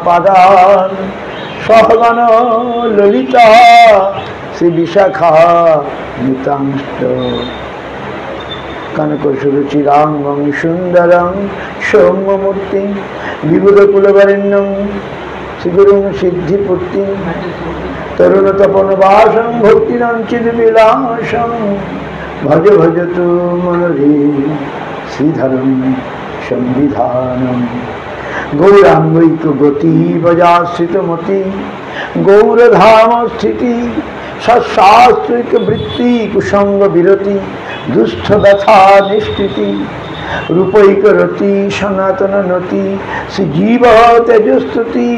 পাদান সহগণ ললিতা শ্রী বিশাখা নিতাংষ্ট কনকসুরুচিরাঙ্গং সুন্দরং সৌম্যমূর্তি বিবুধকুলবরেণ্যং শ্রীগুরুং সিদ্ধিপূর্তি তরুণতপনবাসং ভক্তিরঞ্চিতবিলাসং ভজ ভজতু মনরে শ্রীধরং সংবিধানম গৌরাঙ্গৈক গতি বজাশ্রিতমতি গৌরধাম স্থিতি সৎশাস্ত্রিক বৃত্তি কুসঙ্গ বিরতি দুস্থ ব্যথা নিষ্কৃতি রূপৈক রতি সনাতন নতি শ্রী জীব তেজস্তুতি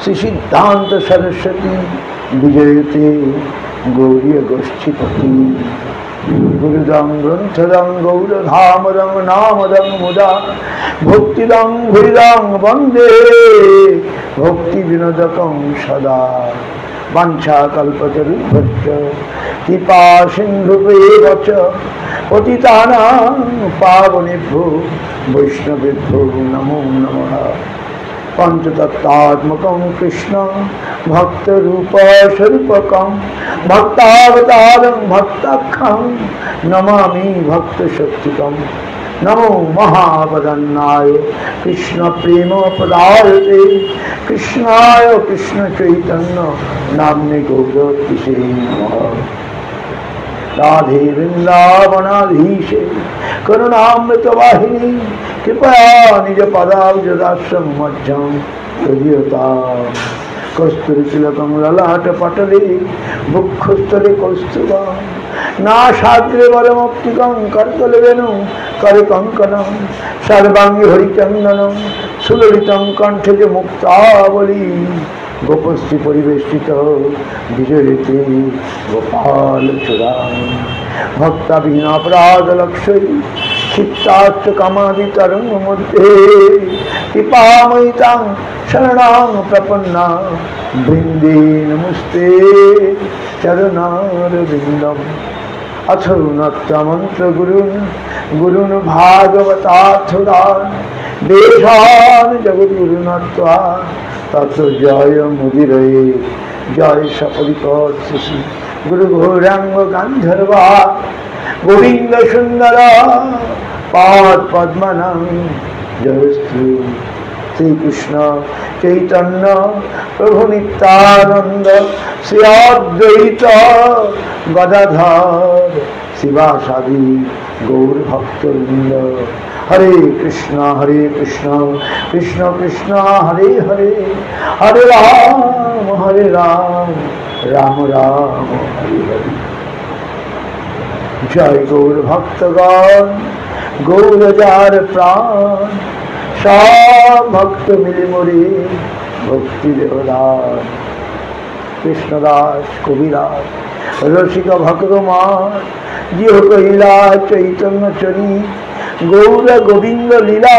শ্রী সিদ্ধান্ত সরস্বতী বিজয়তে গৌরী গোষ্ঠীপতি গুরুদং গ্রন্থদং গৌরধামদং নামদং মুদা ভক্তিদং ভুরিদং বন্দে ভক্তি বিনোদকং সদা বাঞ্ছা কল্পতরুভ্যশ্চ কৃপা সিন্ধুভ্যেব চ পতিতানাং পাবনেভ্যো বৈষ্ণবেভ্যো নমো নমঃ পঞ্চতত্ত্বাত্মকং কৃষ্ণং ভক্তরূপস্বরূপকং ভক্তাবতারং ভক্তাখ্যং নমামি ভক্তশক্তিকং নমো মহাবদন্নায় কৃষ্ণ প্রেম পদায়তে কৃষ্ণায় কৃষ্ণ চৈতন্য নাম্নে গৌরতিষে নমঃ রাধে বৃন্দাবনাধীশে করুণামৃত বাহিনী कृपया निज पदाब्जदाश्रम मध्यम हृदयता कस्तूरितिलकं ललाटपटले बुक्षस्थले कौस्तुभा नासाग्रे वरमौक्तिकं करतले वेणुं करे कंकणं सर्वांगे हरिचन्दनं सुललितं कंठे च मुक्तावली गोपस्त्री परिवेष्टित विजयते गोपाल चूड़ा भक्ताभिन अपराध लक्ष्य क्षिप्ताश्च कामादि तरंग मध्ये कृपामयितां शरणां प्रपन्ना वृन्दे नमस्ते चरणारविन्दम् अथो नत्तमन्त्र गुरुन् भागवतार्थदान् देशान् जगद्गुरुनत्वा ततो जय मुदिरये जय सपरिकर्षसि गुरु गौरांग गांधर्वा गोविंद सुंदर पाद पद्मनां जयस्तु श्री कृष्ण चैतन्य प्रभु नित्यानंद श्री अद्वैत गदाधर शिवासादि गौर भक्तवृंद हरे कृष्ण कृष्ण कृष्ण हरे हरे हरे राम राम राम हरे हरे जय गौर भक्तगण गौर जार प्राण सब भक्त मिले मोरे भक्ति देवदास कृष्णदास कविराज रसिक भक्तमान जिह कहिला चैतन्य चरी गौर गोविंद लीला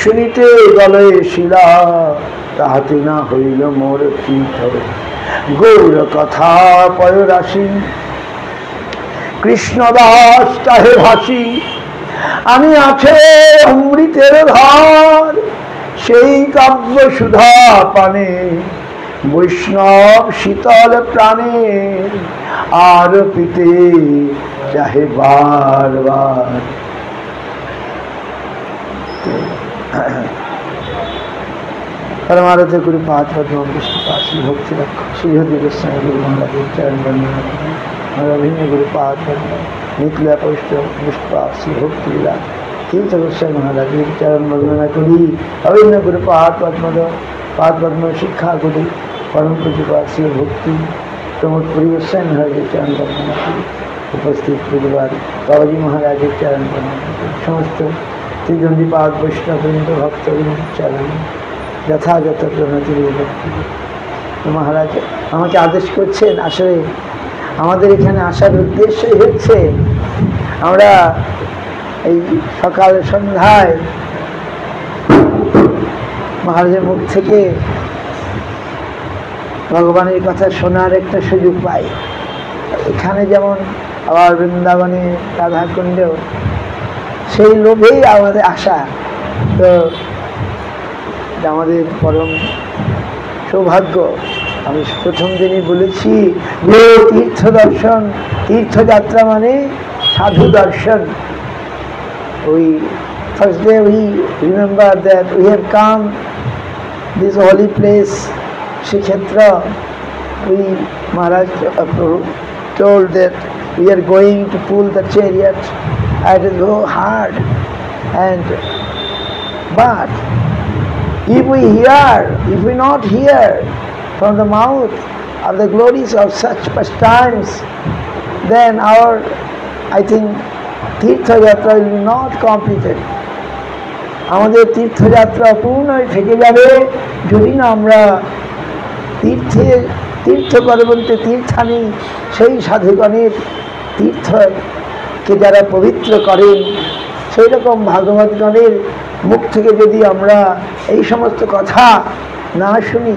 शुनिते गलय शिला ताहाते ना हईल मोर चित गौर कथा पय राशि कृष्णदास ताहे भासी आमी आछे अमृतेर धार सेई काव्य सुधा पाने वैष्णव शीतल प्राणे आर पीते चाहे बार बार परमारथ गुरुपाद पद्म विष्णुपाद श्री भक्ति रख श्री हरि गोस्वामी गुरु महाराज चरण वंदना अभिन्न गुरुपाद पद्म निकला पुष्ट विष्णुपाद श्री भक्ति लीला तीर्थ गोस्वामी महाराज चरण वंदना करी अभिन्न गुरुपाद पद्म शिक्षा गुरु परम पूज्यपाद श्री भक्ति प्रमोदपुरी गोस्वामी महाराज चरण वंदना करी उपस्थित पूज्यपाद बाबाजी महाराज चरण वंदना समस्त त्रिगंधीपाद वैष्णववृंद भक्तवृंद चरण যথাযথ প্রণতি মহারাজ আমাকে আদেশ করছেন। আসলে আমাদের এখানে আসার উদ্দেশ্যই হচ্ছে আমরা এই সকাল সন্ধ্যায় মহারাজের মুখ থেকে ভগবানের কথা শোনার একটা সুযোগ পাই। এখানে যেমন আবার বৃন্দাবনে রাধাকুণ্ডেও সেই লোভেই আমাদের আসা। তো এটা আমাদের পরম সৌভাগ্য। আমি প্রথম দিনই বলেছি যে তীর্থ দর্শন, তীর্থযাত্রা মানে সাধু দর্শন। We first day we remember that we have come this holy place, Shrikshetra. We Maharaj told that we are going to pull the chariot. It is so hard, and but if we not hear from the mouth of the glories of such pastimes, then our, I think, তীর্থ যাত্রা will be not completed. আমাদের তীর্থযাত্রা অপূর্ণ থেকে যাবে যদি না আমরা তীর্থ করে বলতে তীর্থানি সেই সাধুগণের তীর্থকে যারা পবিত্র করেন সেই রকম ভাগবতগণের মুখ থেকে যদি আমরা এই সমস্ত কথা না শুনি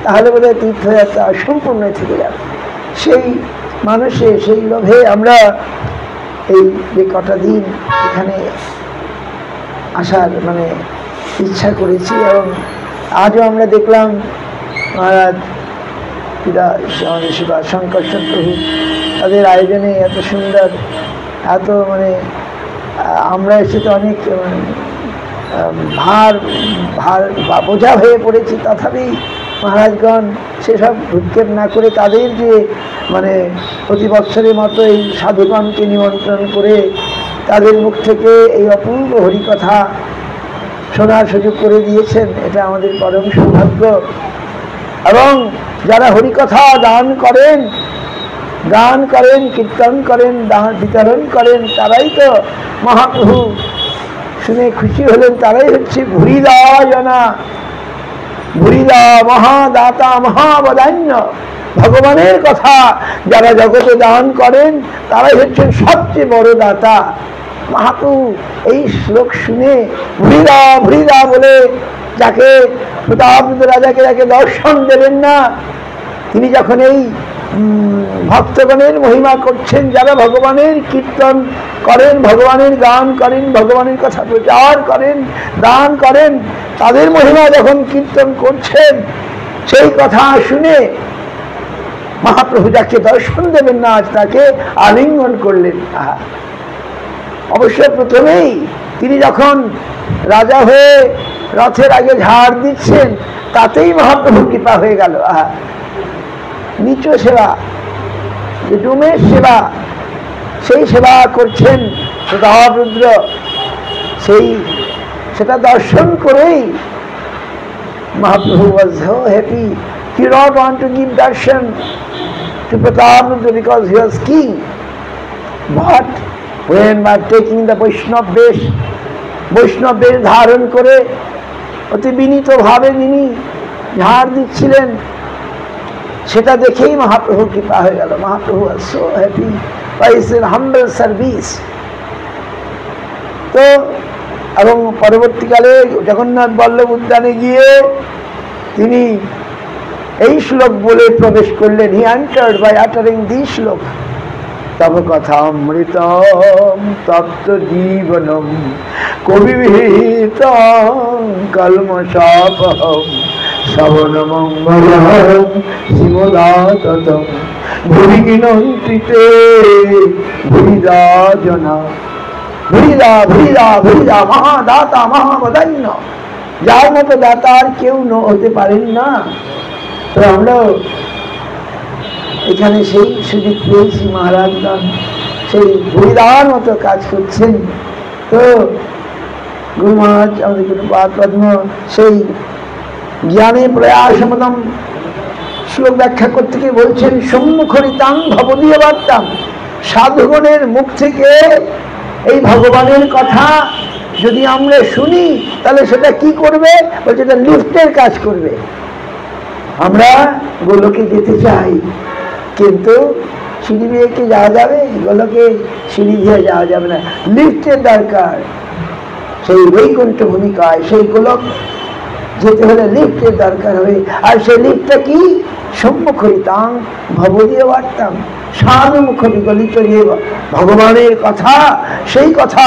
তাহলে বোধহয় তীর্থযাত্রা অসম্পূর্ণ থেকে যাবে। সেই মানুষে সেই লোভে আমরা এই যে কটা দিন এখানে আসার ইচ্ছা করেছি, এবং আজও আমরা দেখলাম মহারাজ পিতা আমাদের শিবা শঙ্কর প্রভু তাদের আয়োজনে এত সুন্দর, এত আমরা এসে তো অনেক ভার বা বোঝা হয়ে পড়েছি, তথাপি মহারাজগণ সেসব ভ্রুক্ষেপ না করে তাদের যে প্রতি বৎসরের মতো এই সাধুগণকে নিমন্ত্রণ করে তাদের মুখ থেকে এই অপূর্ব হরিকথা শোনার সুযোগ করে দিয়েছেন, এটা আমাদের পরম সৌভাগ্য। এবং যারা হরিকথা দান করেন, গান করেন, কীর্তন করেন, দান বিতরণ করেন, তারাই তো মহাপ্রভু শুনে খুশি হলেন, তারাই হচ্ছে ভুরিদা জনা, ভুরিদা মহাদাতা মহাবদান্য। ভগবানের কথা যারা জগতে দান করেন তারাই হচ্ছেন সবচেয়ে বড় দাতা। মহাপ্রভু এই শ্লোক শুনে ভুরিদা ভুরিদা বলে যাকে প্রতাপানন্দ রাজাকে যাকে দর্শন দেবেন না, তিনি যখন এই ভক্তগণের মহিমা করছেন, যারা ভগবানের কীর্তন করেন, ভগবানের গান করেন, ভগবানের কথা প্রচার করেন, দান করেন, তাদের মহিমা যখন কীর্তন করছেন, সেই কথা শুনে মহাপ্রভু যাকে দর্শন দেবেন না আজ তাকে আলিঙ্গন করলেন। অবশ্য প্রথমেই তিনি যখন রাজা হয়ে রথের আগে ঝাড় দিচ্ছেন তাতেই মহাপ্রভু কৃপা হয়ে গেল। নিচ সেবা, যে ডুমের সেবা, সেই সেবা করছেন প্রতাপরুদ্র, সেটা দর্শন করেই Mahaprabhu was so happy. He did not want to give darshan to Prataparudra because he was king, but when by taking the Vaishnava বেশ ধারণ করে অতি বিনীত ভাবে তিনি ঝাড় দিচ্ছিলেন, সেটা দেখেই মহাপ্রভু কৃপা হয়ে গেল। Mahaprabhu was so happy by his humble service. তো এবং পরবর্তীকালে জগন্নাথ বল্লভ উদ্যানে গিয়ে তিনি এই শ্লোক বলে প্রবেশ করলেন। He entered by uttering this শ্লোক, তব কথামৃতম তপ্ত জীবনম কবিভিতং কলমশাপহম শ্রবণমঙ্গলম শ্রীমদাততম ভুরিগিনন্তিতে ভুরিদা জনা। ভুরিদা ভুরিদা ভুরিদা মহাদাতা মহাবদান্য, যার মতো দাতা আর কেউ হতে পারেন না। তো আমরা এখানে সেই সুযোগ পেয়েছি, মহারাজগণ সেই ভুরিদার মতো কাজ করছেন। তো গুরু মহারাজ আমাদের গুরুপাদ পদ্ম সেই জ্ঞানে প্রয়াসমতম শ্লোক ব্যাখ্যা করতে গিয়ে বলছেন, সম্মুখরিতাং ভবদীয় বার্তাম, সাধুগণের মুখ থেকে এই ভগবানের কথা যদি আমরা শুনি তাহলে সেটা কি করবে? বলছে এটা লিফটের কাজ করবে। আমরা গোলকে যেতে চাই, কিন্তু সিঁড়ি দিয়ে কি যাওয়া যাবে? গোলকে সিঁড়ি দিয়ে যাওয়া যাবে না, লিফটের দরকার। সেই বৈকুণ্ঠ ভূমিকায় সেই গোলক যেতে হলে লিফটের দরকার হবে। আর সেই লিফটটা কি? সম্মুখরিতাং ভবদীয় বার্তাম সানুমুখ বিগলিত ভগবানের কথা, সেই কথা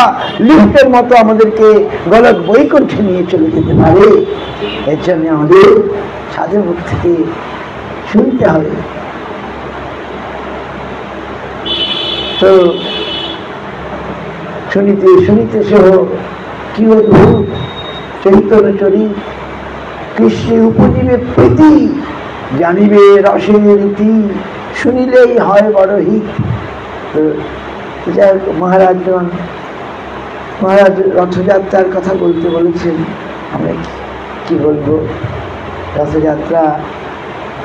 লিফটের মতো আমাদেরকে গলক বৈকুণ্ঠে নিয়ে চলে যেতে পারে। এর জন্য আমাদের সাধুর মুখ থেকে শুনতে হবে। তো শুনিতে শুনিতে সহ কি অদ্ভুত চৈতন্য চরিত, কৃষ্ণের উপজীবে প্রীতি, জানিবে রসের রীতি, শুনিলেই হয় বড় হিত। তো যাই হোক, মহারাজ রথযাত্রার কথা বলতে বলেছেন। আমরা কি বলবো, রথযাত্রা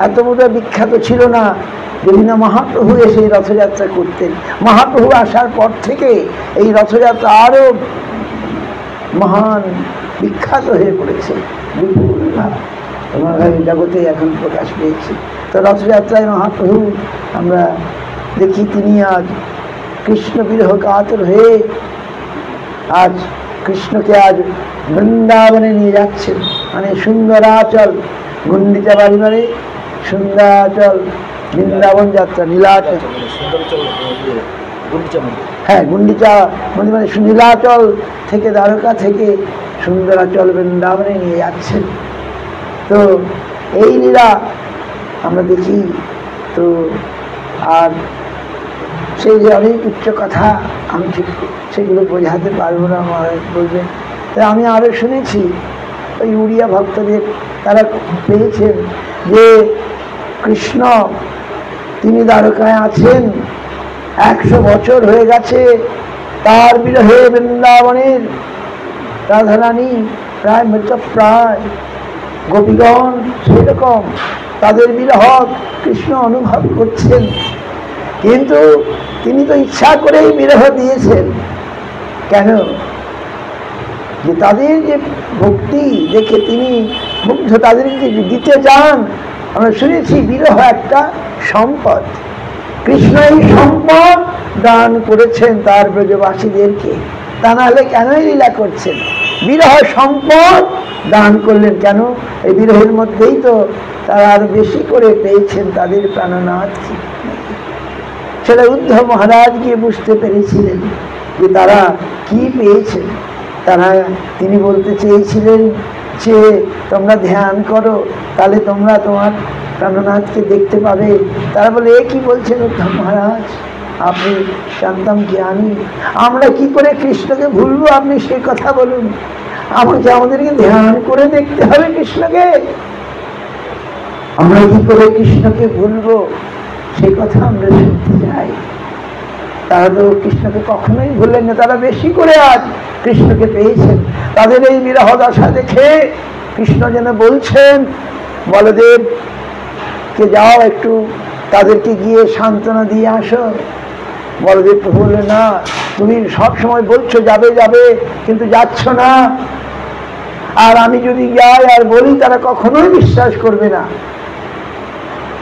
এত বোধহয় বিখ্যাত ছিল না যদি না মহাপ্রভু এসে রথযাত্রা করতেন। মহাপ্রভু আসার পর থেকে এই রথযাত্রা আরো মহান বিখ্যাত হয়ে পড়েছে, জগতে এখন প্রকাশ পেয়েছে। তো রথযাত্রায় মহাপ্রভু আমরা দেখি তিনি আজ কৃষ্ণ বিরহ কাতর হয়ে আজ কৃষ্ণকে আজ বৃন্দাবনে নিয়ে যাচ্ছেন। মানে সুন্দরাচল, গুন্ডিচা বাড়ি মানে সুন্দরাচল, বৃন্দাবন যাত্রা, নীলাচল, হ্যাঁ গুন্ডিচা মানে নীলাচল থেকে, দ্বারকা থেকে সুন্দরাচল বৃন্দাবনে নিয়ে যাচ্ছেন। তো এই লীলা আমরা দেখি। তো আর সেই যে অনেক উচ্চ কথা, আমি ঠিক সেগুলো বোঝাতে পারবো না, মহারাজ বলবেন। তাই আমি আরও শুনেছি ওই উড়িয়া ভক্তদের, তারা পেয়েছেন যে কৃষ্ণ তিনি দ্বারকায় আছেন, 100 বছর হয়ে গেছে তার বিরহে বৃন্দাবনের রাধারানী প্রায় মৃতপ্রায়, গোপীগণ সেরকম তাদের বিরহ কৃষ্ণ অনুভব করছেন। কিন্তু তিনি তো ইচ্ছা করেই বিরহ দিয়েছেন। কেন? যে তাদের যে ভক্তি দেখে তিনি মুগ্ধ, তাদেরকে দিতে চান। আমরা শুনেছি বিরহ একটা সম্পদ, কৃষ্ণ এই সম্পদ দান করেছেন তার ব্রজবাসীদেরকে। তা নাহলে কেনই লীলা করছেন? বিরহ সম্পদ দান করলেন কেন? এই বিরহের মধ্যেই তো তারা আরো বেশি করে পেয়েছেন তাদের প্রাণনাথ। সেটা উদ্ধব মহারাজ গিয়ে বুঝতে পেরেছিলেন যে তারা কি পেয়েছেন। তিনি বলতে চেয়েছিলেন যে তোমরা ধ্যান করো, তাহলে তোমরা তোমার প্রাণনাথকে দেখতে পাবে। তারা বলে, এ কি বলছেন উদ্ধব মহারাজ, আপনি শান্তম জ্ঞানী, আমরা কি করে কৃষ্ণকে ভুলবো? আপনি সেই কথা বলুন। আমাদেরকে ধ্যান করে দেখতে হবে কৃষ্ণকে, আমরা কি করে কৃষ্ণকে ভুলবো? সেই কথা আমরা শুনতে চাই। তারা তো কৃষ্ণকে কখনোই ভুললেন না, তারা বেশি করে আজ কৃষ্ণকে পেয়েছেন। তাদের এই বিরহ দশা দেখে কৃষ্ণ যেন বলছেন বলদেবকে, যাও একটু তাদেরকে গিয়ে সান্ত্বনা দিয়ে আসো। বলদেব তো বললে, না, তুমি সব সময় বলছো যাবে যাবে, কিন্তু যাচ্ছ না। আর আমি যদি যাই আর বলি, তারা কখনোই বিশ্বাস করবে না,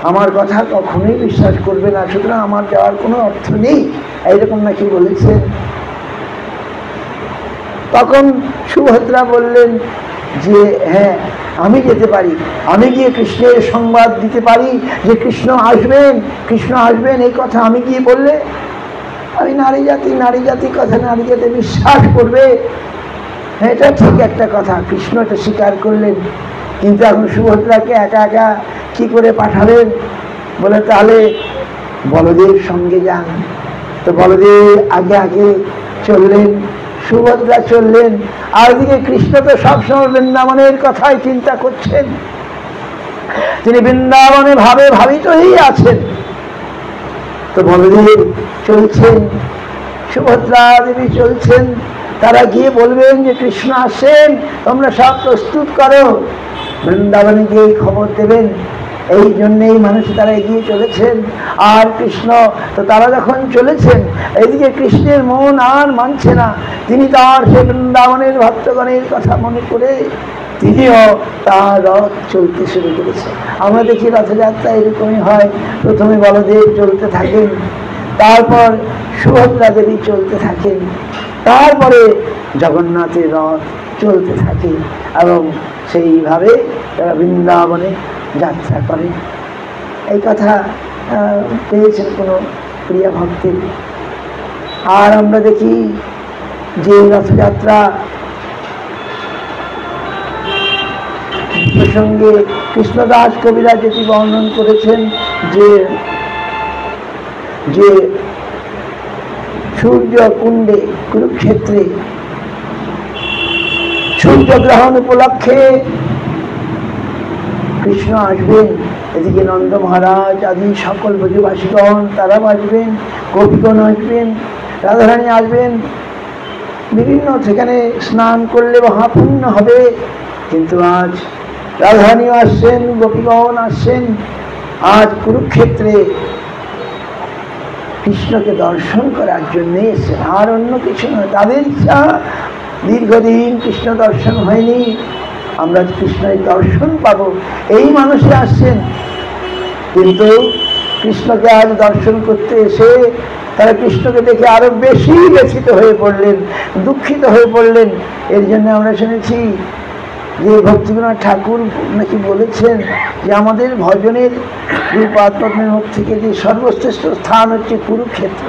আমার কথা কখনোই বিশ্বাস করবে না, সুতরাং আমার যাওয়ার কোনো অর্থ নেই, এইরকম নাকি বলেছেন। তখন সুভদ্রা বললেন যে হ্যাঁ, আমি যেতে পারি, আমি গিয়ে কৃষ্ণের সংবাদ দিতে পারি যে কৃষ্ণ আসবেন, কৃষ্ণ আসবেন, এই কথা আমি গিয়ে বললে আমি নারী জাতি কথা নারী জাতি বিশ্বাস করবে। এটা ঠিক একটা কথা, কৃষ্ণ এটা স্বীকার করলেন। কিন্তু এখন সুভদ্রাকে একা একা কি করে পাঠালেন? বলে তাহলে বলদেব সঙ্গে যান। তো বলদেব আগে আগে চললেন, সুভদ্রা চললেন। আর দিকে কৃষ্ণ তো সবসময় বৃন্দাবনের কথাই চিন্তা করছেন, তিনি বৃন্দাবনে ভাবিতই আছেন। তো বলদেব চলছেন, সুভদ্রা দেবী চলছেন। তারা গিয়ে বলবেন যে কৃষ্ণ আসেন, তোমরা সব প্রস্তুত করো, বৃন্দাবনে গিয়ে খবর দেবেন। এই জন্যেই মানুষ তারা এগিয়ে চলেছেন। আর কৃষ্ণ তো তারা যখন চলেছেন, এদিকে কৃষ্ণের মন আর মানছে না। তিনি তার সে বৃন্দাবনের ভক্তগণের কথা মনে করে তিনিও তার রথ চলতে শুরু করেছেন। আমরা দেখি রথযাত্রা এরকমই হয়, প্রথমে বলদেব চলতে থাকেন, তারপর সুভদ্রা দেবী চলতে থাকেন, তারপরে জগন্নাথের রথ চলতে থাকে এবং সেইভাবে তারা বৃন্দাবনে যাত্রা করে। এই কথা পেয়েছেন কোনো প্রিয় ভক্তের। আর আমরা দেখি যে রথযাত্রা প্রসঙ্গে কৃষ্ণদাস কবিরা যেটি বর্ণন করেছেন যে যে সূর্য কুণ্ডে কুরুক্ষেত্রে সূর্যগ্রহণ উপলক্ষে কৃষ্ণ আসবেন, এদিকে নন্দ মহারাজ আদি সকল ব্রজবাসীগণ তারাও আসবেন, গোপীগণ আসবেন, রাধারানী আসবেন, বিভিন্ন সেখানে স্নান করলে মহাপুণ্য হবে। কিন্তু আজ রাধারানীও আসছেন, গোপীগণ আসছেন, আজ কুরুক্ষেত্রে কৃষ্ণকে দর্শন করার জন্য এসেছেন, আর অন্য কিছু নয়। তাদের ইচ্ছা, দীর্ঘদিন কৃষ্ণ দর্শন হয়নি, আমরা কৃষ্ণের দর্শন পাবো, এই মানুষে আসছেন। কিন্তু কৃষ্ণকে আজ দর্শন করতে এসে তারা কৃষ্ণকে দেখে আরো বেশি ব্যথিত হয়ে পড়লেন, দুঃখিত হয়ে পড়লেন। এর জন্য আমরা শুনেছি যে ভক্তিবিনোদ ঠাকুর নাকি বলেছেন যে আমাদের ভজনের রূপাত্মের মুখ থেকে যে সর্বশ্রেষ্ঠ স্থান হচ্ছে কুরুক্ষেত্র।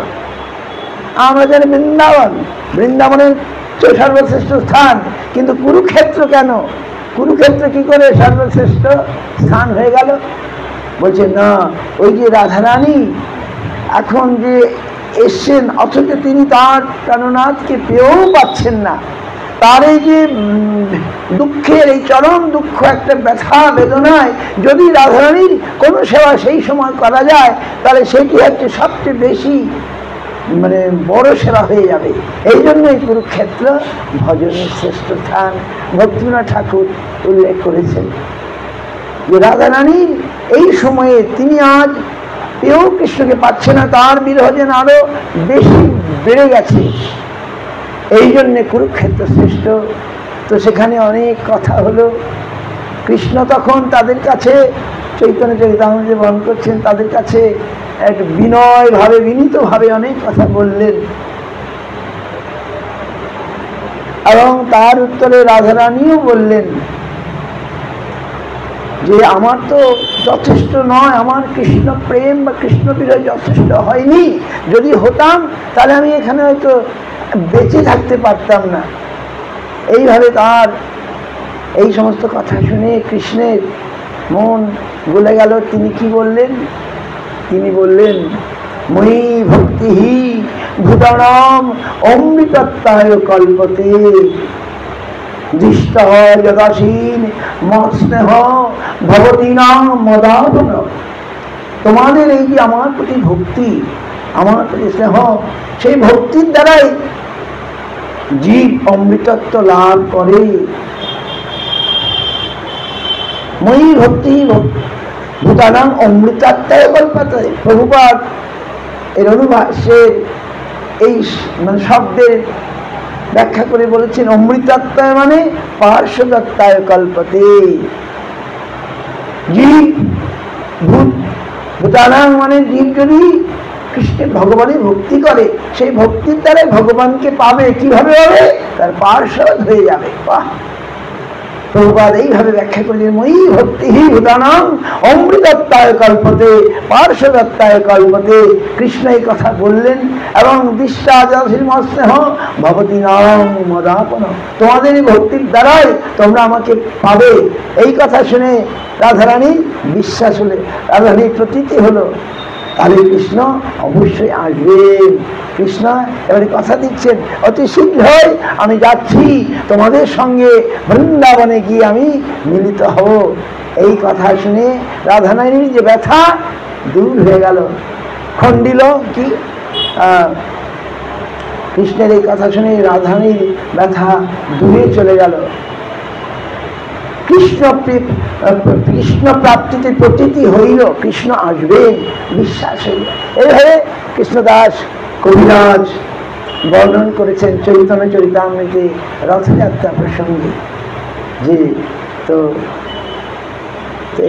আমরা জানি বৃন্দাবন, বৃন্দাবনের সর্বশ্রেষ্ঠ স্থান, কিন্তু কুরুক্ষেত্র কেন? কুরুক্ষেত্র কি করে সর্বশ্রেষ্ঠ স্থান হয়ে গেল? বলছে না, ওই যে রাধারানী এখন যে এসছেন, অথচ তিনি তার প্রাণনাথকে পেয়েও পাচ্ছেন না। তার এই যে দুঃখের, এই চরম দুঃখ, একটা ব্যথা বেদনায় যদি রাধারানীর কোনো সেবা সেই সময় করা যায়, তাহলে সেটি হচ্ছে সবচেয়ে বেশি বড় সেবা হয়ে যাবে। এই জন্যই কুরুক্ষেত্র ভজনের শ্রেষ্ঠ স্থান ভক্তিবিনোদ ঠাকুর উল্লেখ করেছেন যে রাধারানীর এই সময়ে তিনি আজ পেয়েও কৃষ্ণকে পাচ্ছে না, তার বিরহ যেন আরো বেশি বেড়ে গেছে, এই জন্যে কুরুক্ষেত্র শ্রেষ্ঠ। তো সেখানে অনেক কথা হলো। কৃষ্ণ তখন তাদের কাছে, চৈতন্য চরিতামৃতে বর্ণন করছেন, তাদের কাছে এক বিনয়ভাবে, বিনীতভাবে অনেক কথা বললেন, এবং তার উত্তরে রাধারানীও বললেন যে আমার তো যথেষ্ট নয়, আমার কৃষ্ণ প্রেম বা কৃষ্ণ বিরহ যথেষ্ট হয়নি, যদি হতাম তাহলে আমি এখানে হয়তো বেঁচে থাকতে পারতাম না। এইভাবে তার এই সমস্ত কথা শুনে কৃষ্ণের মন গলে গেল। তিনি কি বললেন? তিনি বললেন, মই ভক্তিহি ভূতানাম অমৃতত্বায় কল্পতে দৃষ্ট যদাসীন মৎস্নেহ ভবতী নাম মদাপন। তোমাদের এই যে আমার প্রতি ভক্তি, আমার প্রতি স্নেহ, সেই ভক্তির দ্বারাই জীব অমৃতত্ব লাভ করে। মই ভক্তি ভূতানাং অমৃতাত্মায় কল্পতে। প্রভুপাদ এর অনুভাষ্যের এই শব্দের ব্যাখ্যা করে বলেছেন, অমৃতাত্মায় মানে পার্শ্বদত্তায় কল্পতে। জীব ভূতানাং মানে জীব যদি কৃষ্ণের ভগবানের ভক্তি করে, সেই ভক্তির দ্বারা ভগবানকে পাবে। কিভাবে হবে? তার পার্শ্বদ হয়ে যাবে। বাহ! প্রভুপাদ এইভাবে ব্যাখ্যা করেছেন, মই ভক্তিহি ভূতানাং অমৃতত্বায় কল্পতে পার্শ্বদত্তায় কল্পতে। কৃষ্ণ এই কথা বললেন, এবং দৃষ্টাস্নেহ ভবতী নাম মদাপন। তোমাদের এই ভক্তির দ্বারাই তোমরা আমাকে পাবে। এই কথা শুনে রাধারানীর বিশ্বাস হলে, রাধারানীর প্রতীতি হলো, তাহলে কৃষ্ণ অবশ্যই আসবেন। কৃষ্ণ এবারে কথা দিচ্ছেন, অতি শীঘ্রই আমি যাচ্ছি, তোমাদের সঙ্গে বৃন্দাবনে গিয়ে আমি মিলিত হব। এই কথা শুনে রাধারানীর যে ব্যথা দূর হয়ে গেল, খণ্ডিল কি কৃষ্ণের এই কথা শুনে রাধারানীর ব্যথা দূরে চলে গেল। কৃষ্ণ প্রাপ্তিতে প্রতীতি হইল, কৃষ্ণ আসবেন বিশ্বাস হইল। এইভাবে কৃষ্ণদাস কবিরাজ বর্ণন করেছেন চৈতন্য চরিতামৃতে রথযাত্রা প্রসঙ্গে। যে তো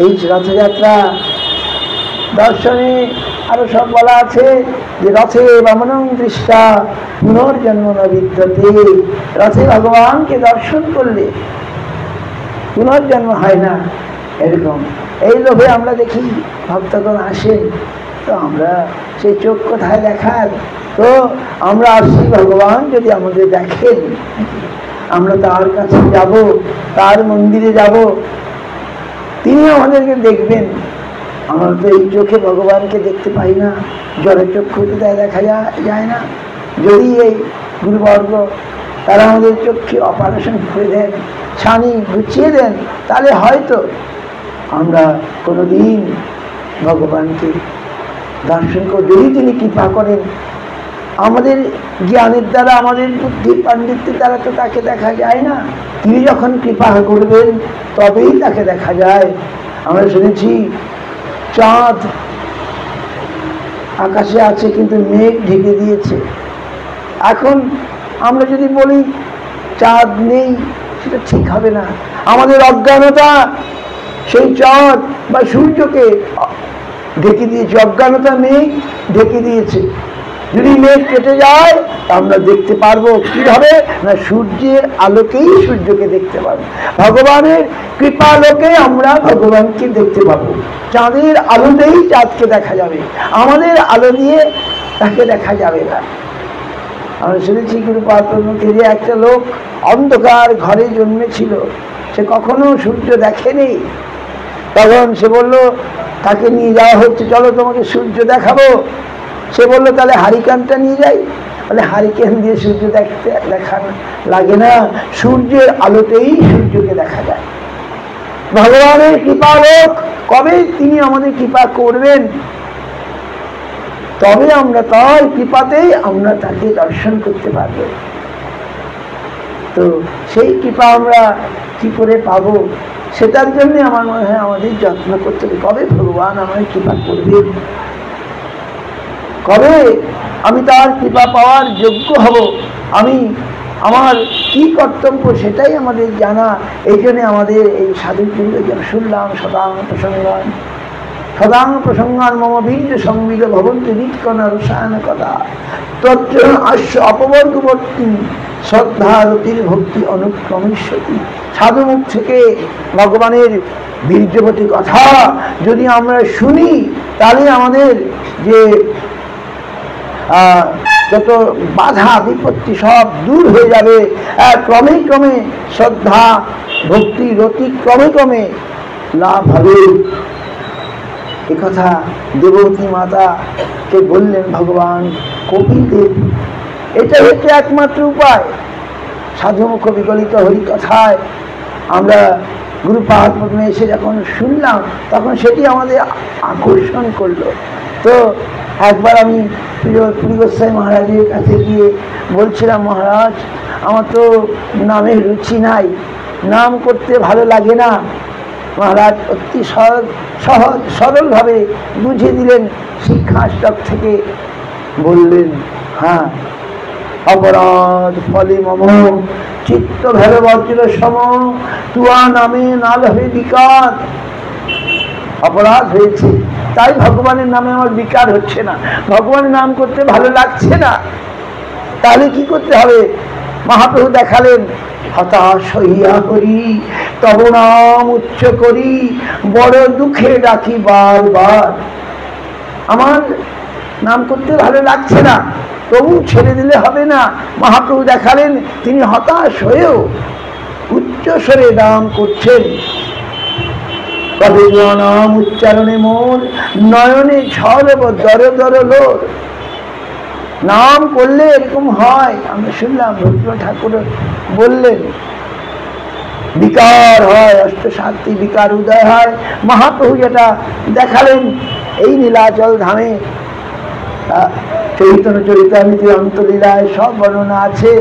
এই রথযাত্রা দর্শনে আরো সব বলা আছে যে রথে বামনং দৃষ্টা পুনর্জন্ম ন বিদ্যতে, রথে ভগবানকে দর্শন করলে পুনর্জন্ম হয় না। এরকম এই লোভে আমরা দেখি ভক্তগণ আসেন, তো আমরা সেই চোখ কোথায় দেখার, তো আমরা আসছি ভগবান যদি আমাদের দেখেন, আমরা তার কাছে যাব, তার মন্দিরে যাব, তিনি আমাদেরকে দেখবেন। আমরা তো এই চোখে ভগবানকে দেখতে পাই না, জলের চক্ষুতে দেখা যায় না। যদি এই গুরুবর্গ তারা আমাদের চোখকে অপারেশন করে দেন, ছানি গুছিয়ে দেন, তাহলে হয়তো আমরা কোনোদিন ভগবানকে দর্শন করে, যদি তিনি কৃপা করেন। আমাদের জ্ঞানের দ্বারা, আমাদের বুদ্ধি পাণ্ডিত্যের দ্বারা তো তাকে দেখা যায় না। তিনি যখন কৃপা করবেন তবেই তাকে দেখা যায়। আমরা শুনেছি চাঁদ আকাশে আছে কিন্তু মেঘ ঢেকে দিয়েছে। এখন আমরা যদি বলি চাঁদ নেই, সেটা ঠিক হবে না। আমাদের অজ্ঞানতা সেই চাঁদ বা সূর্যকে ঢেকে দিয়েছে, অজ্ঞানতা মেঘ ঢেকে দিয়েছে। যদি মেঘ কেটে যায় আমরা দেখতে পারবো কিভাবে না, সূর্যের আলোকেই সূর্যকে দেখতে পারবো, ভগবানের কৃপালোকে আমরা ভগবানকে দেখতে পাবো। চাঁদের আলোতেই চাঁদকে দেখা যাবে, আমাদের আলো দিয়ে তাকে দেখা যাবে না। আমরা শুনেছি গুরুপাদের মুখে যে একটা লোক অন্ধকার ঘরে জন্মেছিল, সে কখনো সূর্য দেখেনি। তখন সে বলল, তাকে নিয়ে যাওয়া হচ্ছে, চলো তোমাকে সূর্য দেখাবো। সে বললো তাহলে হারিকেনটা নিয়ে যাই। বলে হারিকেন দিয়ে সূর্য দেখা লাগে না, সূর্যের আলোতেই সূর্যকে দেখা যায়। ভগবানের কৃপা লোক, কবে তিনি আমাদের কৃপা করবেন, তবে আমরা তার কৃপাতেই আমরা তাকে দর্শন করতে পারব। তো সেই কৃপা আমরা কি করে পাবো, সেটার জন্য আমার মনে হয় আমাদের যত্ন করতে হবে। কবে ভগবান আমাদের কৃপা করবেন, কবে আমি তার কৃপা পাওয়ার যোগ্য হব, আমি আমার কি কর্তব্য সেটাই আমাদের জানা। এই জন্য আমাদের এই সাধুগুলো যেন শুনলাম সদাং প্রসঙ্গান, সদাং প্রসঙ্গান মম বীর্য সংবিদ ভবন্তি নিৎকণা রসায়ন কথা তত্র আশ্ব অপবর্গবর্তী শ্রদ্ধা রতির ভক্তি অনুক্রমিষ্যতি। সাধু মুখ থেকে ভগবানের বীর্যবতী কথা যদি আমরা শুনি, তাহলে আমাদের যে যত বাধা বিপত্তি সব দূর হয়ে যাবে। ক্রমে ক্রমে শ্রদ্ধা ভক্তি রতি ক্রমে ক্রমে লাভ হবে। একথা দেবতী মাতাকে বললেন ভগবান কপিল দেব। এটা হচ্ছে একমাত্র উপায়। সাধুমুখ বিগলিত হরিকথায় আমরা গুরুপাদ পদ্মে এসে যখন শুনলাম, তখন সেটি আমাদের আকর্ষণ করলো। তো একবার আমি পুরী গোস্বামী মহারাজের কাছে গিয়ে বলছিলাম, মহারাজ আমার তো নামের রুচি নাই, নাম করতে ভালো লাগে না। মহারাজ অতি সহজ সরলভাবে বুঝিয়ে দিলেন শিক্ষাষ্টক থেকে। বললেন, হ্যাঁ, অপরাধ ফলে মম চিত্ত ভেল বজ্র সম, তুয়া নামে নাল হবে বিকার। অপরাধ হয়েছে, তাই ভগবানের নামে আমার বিকার হচ্ছে না, ভগবানের নাম করতে ভালো লাগছে না। তাহলে কি করতে হবে? মহাপ্রভু দেখালেন, হতাশ হইয়া করি তব নাম উচ্চ করি, বড় দুঃখে ডাকি বারবার। আমার নাম করতে ভালো লাগছে না, তবু ছেড়ে দিলে হবে না। মহাপ্রভু দেখালেন তিনি হতাশ হয়েও উচ্চ স্বরে নাম করছেন। কবে নাম উচ্চারণে মোর নয়নে ঝরব দর দর লোর। নাম করলে এরকম হয়, আমরা শুনলাম রবীন্দ্রনাথ ঠাকুর বললেন বিকার হয়, অষ্টসাত্ত্বিক বিকার উদয় হয়। মহাপ্রভু যেটা দেখালেন এই নীলাচল ধামে, চৈতন্য চরিতামৃতে অন্তলীলায় সব বর্ণনা আছে।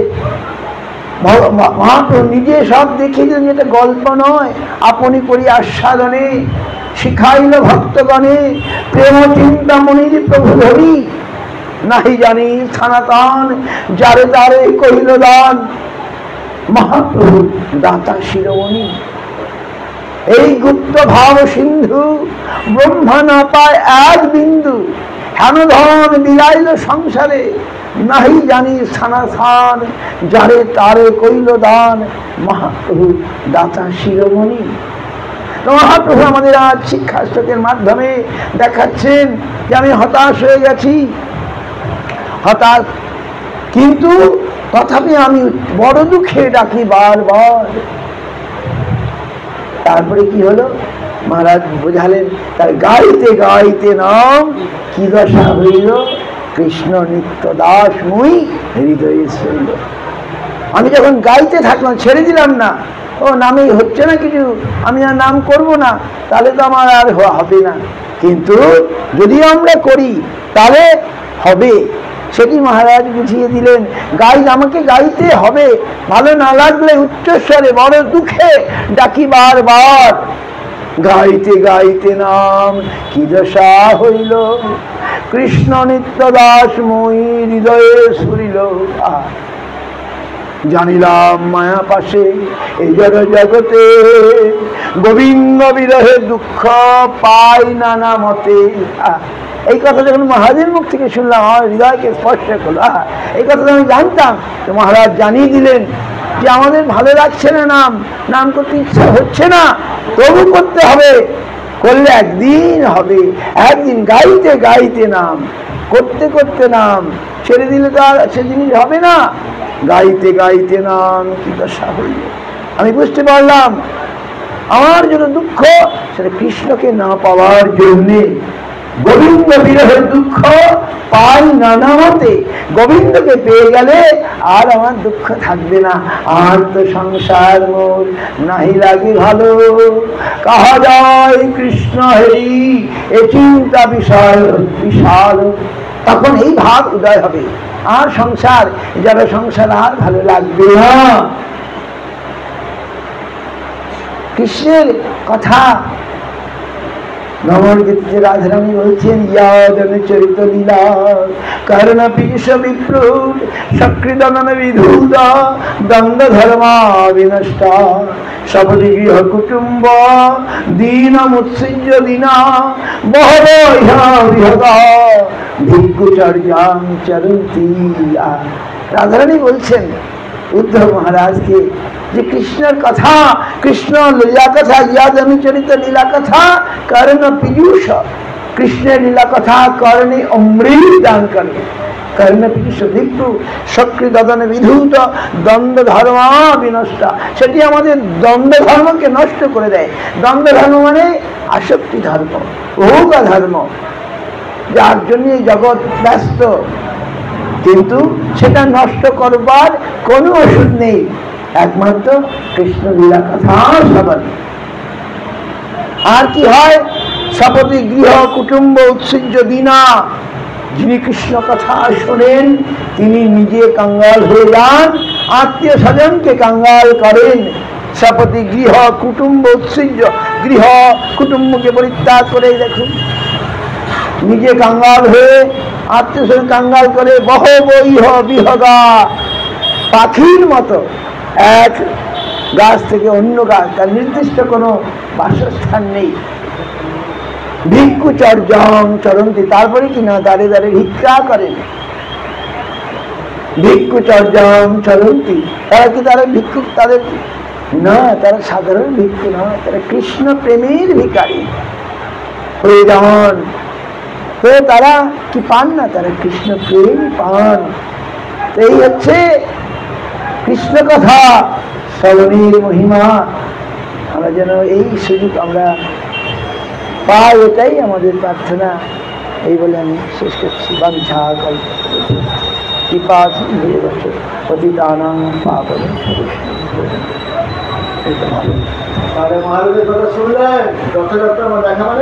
মহাপ্রভু নিজে সব দেখিয়েছেন, যেটা গল্প নয়। আপনি করি আস্বাদনে শিখাইল ভক্তগণে, প্রেম চিন্তামণির প্রভু ধরি, নাহি জানি সনাতন যারে তারে কহিল দান। মহাপ্রভু দাতা শিরোমণি, এই গুপ্ত ভাব সিন্ধু ব্রহ্মা না পায় এক বিন্দু, হেন ধন বিলাইল সংসারে, নাহি জানি স্থানাস্থান, যারে তারে কইল দান, মহাপ্রভু দাতা শিরোমণি। মহাপ্রভু আমাদের আজ শিক্ষাস্ত্রের মাধ্যমে দেখাচ্ছেন যে আমি হতাশ হয়ে গেছি, হতাশ, কিন্তু তথাপি আমি বড় দুঃখে ডাকি বারবার। তারপরে কি হলো, মহারাজ বোঝালেন, তার গাইতে গাইতে নাম কি দশা হইল, কৃষ্ণ নিত্য দাস মুই হৃদয়ে ছিল। আমি যখন গাইতে থাকলাম, ছেড়ে দিলাম না, ও নামেই হচ্ছে না কিছু, আমি আর নাম করব না, তাহলে তো আমার আর হবে না, কিন্তু যদি আমরা করি তাহলে হবে, সেটি মহারাজ বুঝিয়ে দিলেন। আমাকে গাইতে হবে, ভালো না লাগলে উচ্চস্বরে বড় দুঃখে ডাকি বারবার। গাইতে গাইতে নাম কি দশা হইল, কৃষ্ণ নিত্য দাস মই হৃদয়ে সুরিল। জানিলাম মায়া পাশে এই জড় জগতে, গোবিন্দ বিরহে দুঃখ পাই নানা মতে। এই কথা যখন মহারাজের মুখ থেকে শুনলাম, আমার হৃদয়কে স্পর্শ করল। এই কথা আমি জানতাম, তো মহারাজ জানিয়ে দিলেন যে আমাদের ভালো লাগছে না, নাম করতে ইচ্ছা হচ্ছে না, তবু করতে হবে, করলে একদিন হবে, একদিন গাইতে গাইতে নাম, করতে করতে নাম, ছেড়ে দিলে তো আর সে জিনিস হবে না। গাইতে গাইতে নাম কি দশা হইল, আমি বুঝতে পারলাম আমার জন্য দুঃখ সেটা কৃষ্ণকে না পাওয়ার জন্যে। গোবিন্দ বিরহের দুঃখ পাই নানা মতে, গোবিন্দকে পেয়ে গেলে আর আমার দুঃখ থাকবে না। আর তো সংসার মোর নাহি লাগে ভালো, কাহা যায় কৃষ্ণ হেরি এ চিন্তা বিশাল বিশাল। তখন এই ভাব উদয় হবে, আর সংসার, যারা সংসার আর ভালো লাগবে না। কৃষ্ণের কথা নবর গীতিতে রাধারানী বলছেন, ইয়াদন চরিত লীলা কর্ণ পীষ বিপ্রুট সক্রিদনন বিধূত দ্বন্দ্ব ধর্মা বিনষ্টা সপদি গৃহ কুটুম্ব দীন মুৎসৃজ্য দীনা বহব ইহা বিহগা ভিক্ষুচর্যাং চরন্তি। রাধারানী বলছেন উদ্ধব মহারাজকে যে কৃষ্ণের কথা, কৃষ্ণ লীলা কথা, ইয়াদমি চরিত লীলা কথা কর্ণ পীযূষ, কৃষ্ণের লীলা কথা কর্ণে অমৃত দান করে। কর্ণ পীযূষ বিপ্রু সক্রিদনে বিধূত দ্বন্দ্ব ধর্ম বিনষ্টা, সেটি আমাদের দ্বন্দ্ব ধর্মকে নষ্ট করে দেয়। দ্বন্দ্ব ধর্ম মানে আসক্তি ধর্ম, ভোগ ধর্ম, যার জন্য জগৎ ব্যস্ত, কিন্তু সেটা নষ্ট করবার কোনো ওষুধ নেই, একমাত্র কৃষ্ণ লীলা কথা শ্রবণ। আর কি হয়, সপতি গৃহ কুটুম্ব উৎসৃজ্য দীনা, যিনি কৃষ্ণ কথা শোনেন তিনি নিজে কাঙ্গাল হয়ে যান, আত্মীয় স্বজনকে কাঙ্গাল করেন। সপতি গৃহ কুটুম্ব উৎসৃজ্য, গৃহ কুটুম্বকে পরিত্যাগ করে দেখুন, নিজে কাঙ্গাল হয়ে আত্মীয় স্বজন কাঙ্গাল করে, বহব ইহ বিহগা, পাখির মতো এক গাছ থেকে অন্য গাছ, তার নির্দিষ্ট কোনো বাসস্থান নেই। ভিক্ষুচর্যাং চরন্তি, তারপরে কিনা দাঁড়ে দাঁড়ে ভিক্ষা করেন। ভিক্ষুচর্যাং চরন্তি, তারা কি তারা ভিক্ষুক? তাদের না, তারা সাধারণ ভিক্ষু নয়, তারা কৃষ্ণ প্রেমের ভিখারী হয়ে যান। তো তারা কি পান না? তারা কৃষ্ণ প্রেম পান। এই হচ্ছে কৃষ্ণ কথা শ্রবণের মহিমা। আমরা যেন এই সুযোগ আমরা পাই, এটাই আমাদের প্রার্থনা। এই বলে আমি শেষ করছি। বাঞ্ছা কল্প কৃপা সিন্ধু পতিতানাং পাবনেভ্যো। মহারাজের কথা শুনলেন, যথাযথ আমার দেখা